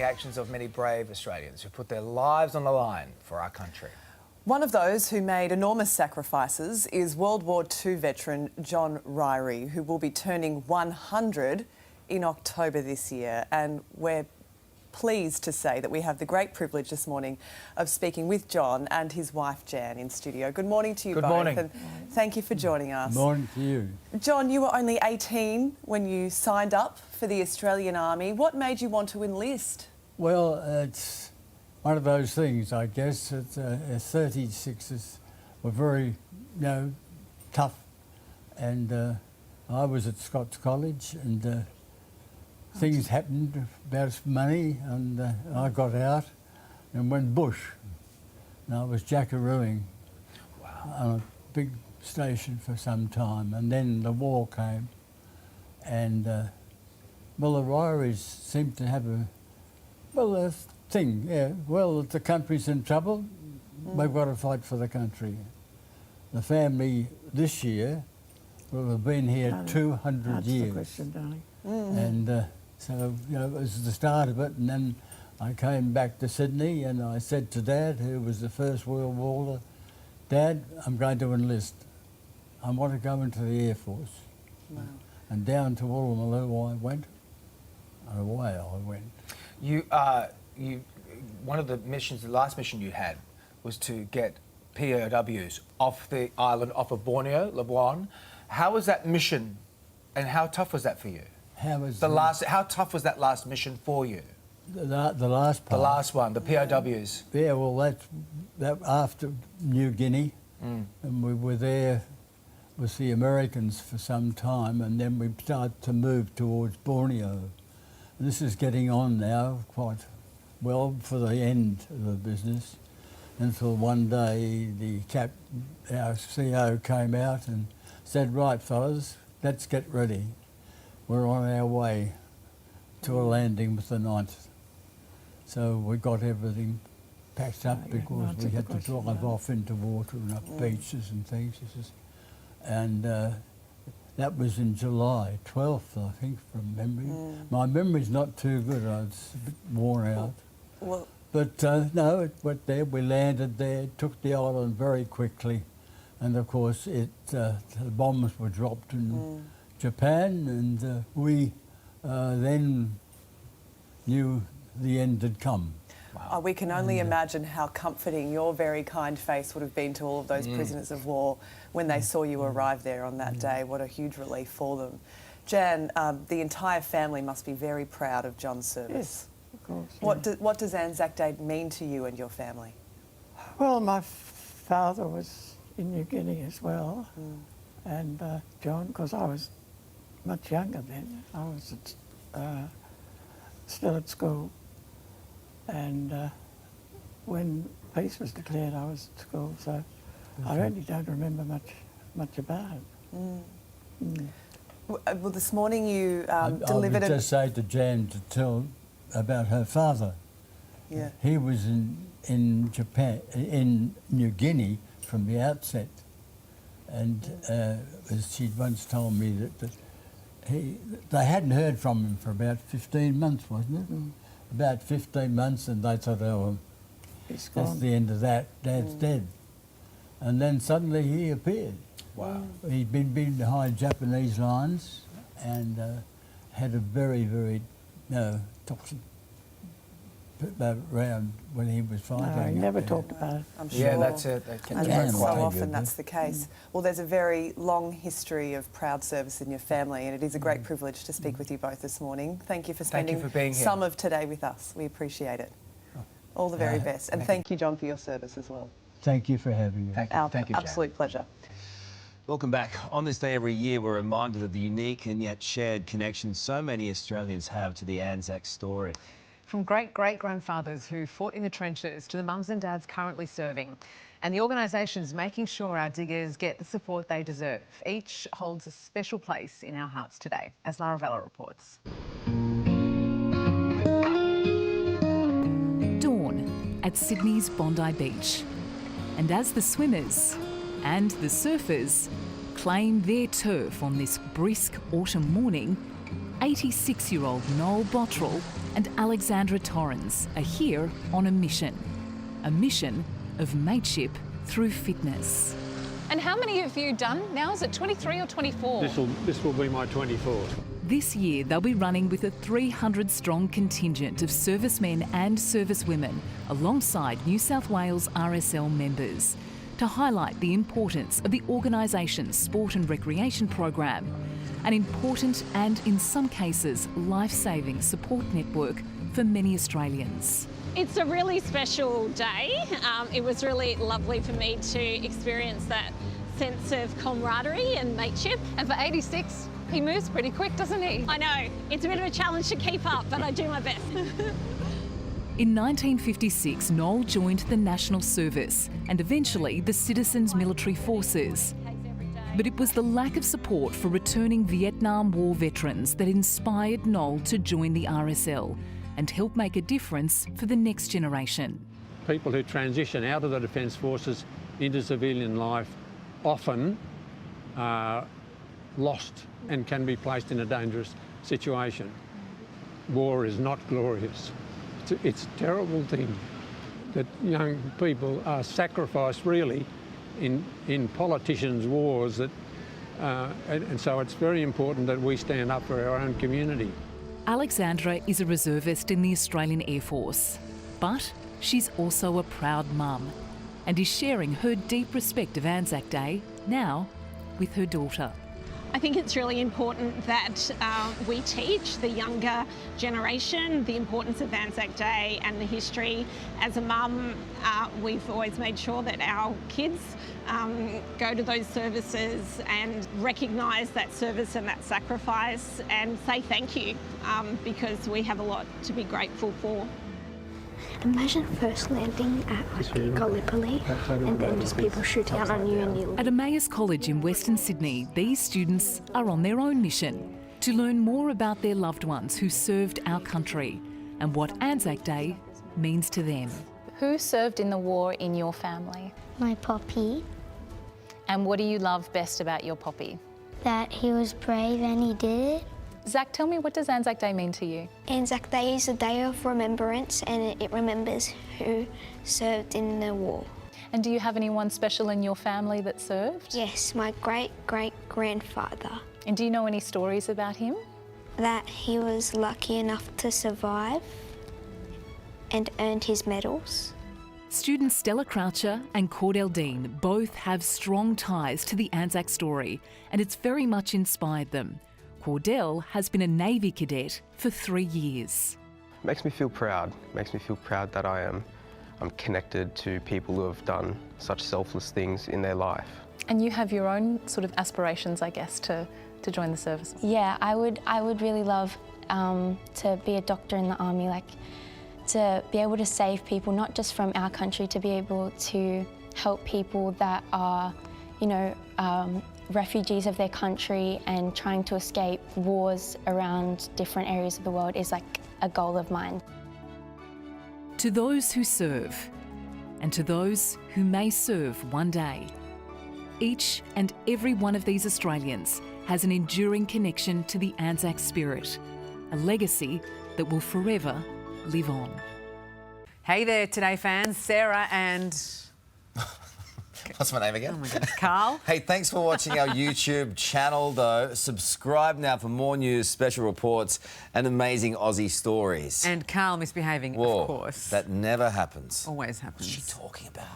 the actions of many brave Australians who put their lives on the line for our country. One of those who made enormous sacrifices is World War II veteran John Ryrie, who will be turning 100 in October this year. And we're pleased to say that we have the great privilege this morning of speaking with John and his wife Jan in studio. Good morning to you both. Good morning. And thank you for joining us. Good morning to you. John, you were only 18 when you signed up for the Australian Army. What made you want to enlist? Well, it's one of those things, I guess. That 36ers were very, tough. And I was at Scots College, and things happened about money, and I got out and went bush. And I was jackarooing on a big station for some time, and then the war came, and the Ryries seemed to have a thing. If the country's in trouble, we've got to fight for the country. The family this year will have been here 200 years. The question, darling. And so, it was the start of it, and then I came back to Sydney and I said to Dad, who was the First World War, Dad, I'm going to enlist. I want to go into the Air Force. Wow. And down to Woolloomooloo I went, and away I went. One of the missions, the last mission you had, was to get POWs off the island, off of Borneo, Labuan. How was that mission, and how tough was that for you? How tough was that last mission for you? The last part? The last one, the POWs. Yeah, well, that after New Guinea, and we were there with the Americans for some time, and then we started to move towards Borneo. And this is getting on now quite well for the end of the business, until one day our CEO came out and said, right fellas, let's get ready. We're on our way to a landing with the 9th. So we got everything packed up because we had to drive off into water and up beaches and things. And that was in July 12th, I think, from memory. My memory's not too good, I was a bit worn out. But no, it went there, we landed there, took the island very quickly. And of course, the bombs were dropped in Japan, and we then knew the end had come. Wow. We can only imagine how comforting your very kind face would have been to all of those prisoners of war when they saw you arrive there on that day. What a huge relief for them. Jan, the entire family must be very proud of John's service. Yes, of course. What does Anzac Day mean to you and your family? Well, my father was in New Guinea as well, and John, because I was much younger then. I was still at school, and when peace was declared, I was at school, so I really don't remember much about it. Well, this morning you delivered I would just say to Jan to tell about her father. Yeah. He was in Japan, in New Guinea from the outset, and as she once told me that they hadn't heard from him for about 15 months, wasn't it? About 15 months, and they thought, oh, that's the end of that, Dad's dead. And then suddenly he appeared. Wow. He'd been behind Japanese lines and had a very, very toxic round when he was fighting. No, he never talked about it. I'm sure. Yeah, that's it. So often that's the case. Well, there's a very long history of proud service in your family, and it is a great privilege to speak with you both this morning. Thank you for spending being here. some of today with us. We appreciate it. All the very best. And thank you, John, for your service as well. Thank you for having me. Thank you, Jan. Absolute pleasure. Welcome back. On this day every year, we're reminded of the unique and yet shared connections so many Australians have to the Anzac story. From great-great-grandfathers who fought in the trenches to the mums and dads currently serving, and the organisations making sure our diggers get the support they deserve. Each holds a special place in our hearts today, as Lara Vella reports. Dawn at Sydney's Bondi Beach. And as the swimmers and the surfers claim their turf on this brisk autumn morning, 86-year-old Noel Bottrell and Alexandra Torrens are here on a mission of mateship through fitness. And how many have you done now? Is it 23 or 24? This will be my 24th. This year, they'll be running with a 300-strong contingent of servicemen and servicewomen alongside New South Wales RSL members to highlight the importance of the organisation's sport and recreation program, an important and, in some cases, life-saving support network for many Australians. It's a really special day. It was really lovely for me to experience that sense of camaraderie and mateship. And for 86, he moves pretty quick, doesn't he? I know, it's a bit of a challenge to keep up, but I do my best. In 1956, Noel joined the National Service and eventually the Citizens Military Forces. But it was the lack of support for returning Vietnam War veterans that inspired Noel to join the RSL and help make a difference for the next generation. People who transition out of the Defence Forces into civilian life often are lost and can be placed in a dangerous situation. War is not glorious. It's a terrible thing that young people are sacrificed really in politicians' wars, and so it's very important that we stand up for our own community. Alexandra is a reservist in the Australian Air Force, but she's also a proud mum and is sharing her deep respect of Anzac Day now with her daughter. I think it's really important that we teach the younger generation the importance of Anzac Day and the history. As a mum, we've always made sure that our kids go to those services and recognise that service and that sacrifice and say thank you, because we have a lot to be grateful for. Imagine first landing at Gallipoli and then just people shooting out on you and you... At Emmaus College in Western Sydney, these students are on their own mission to learn more about their loved ones who served our country and what Anzac Day means to them. Who served in the war in your family? My poppy, And what do you love best about your poppy? that he was brave and he did it. Zach, tell me, what does Anzac Day mean to you? Anzac Day is a day of remembrance and it remembers who served in the war. And do you have anyone special in your family that served? Yes, my great-great-grandfather. And do you know any stories about him? That he was lucky enough to survive and earned his medals. Students Stella Croucher and Cordell Dean both have strong ties to the Anzac story, and it's very much inspired them. Cordell has been a Navy cadet for 3 years. Makes me feel proud. Makes me feel proud that I'm connected to people who have done such selfless things in their life. And you have your own sort of aspirations, I guess, to join the service. Yeah, I would really love to be a doctor in the army, like to be able to save people, not just from our country, to be able to help people that are, you know, refugees of their country and trying to escape wars around different areas of the world is like a goal of mine. To those who serve, and to those who may serve one day, each and every one of these Australians has an enduring connection to the Anzac spirit, a legacy that will forever live on. Hey there, Today fans. Sarah and... What's my name again? Oh my goodness, Carl. Hey, thanks for watching our YouTube channel, though. Subscribe now for more news, special reports and amazing Aussie stories. And Carl misbehaving, Whoa, of course. that never happens. Always happens. What's she talking about?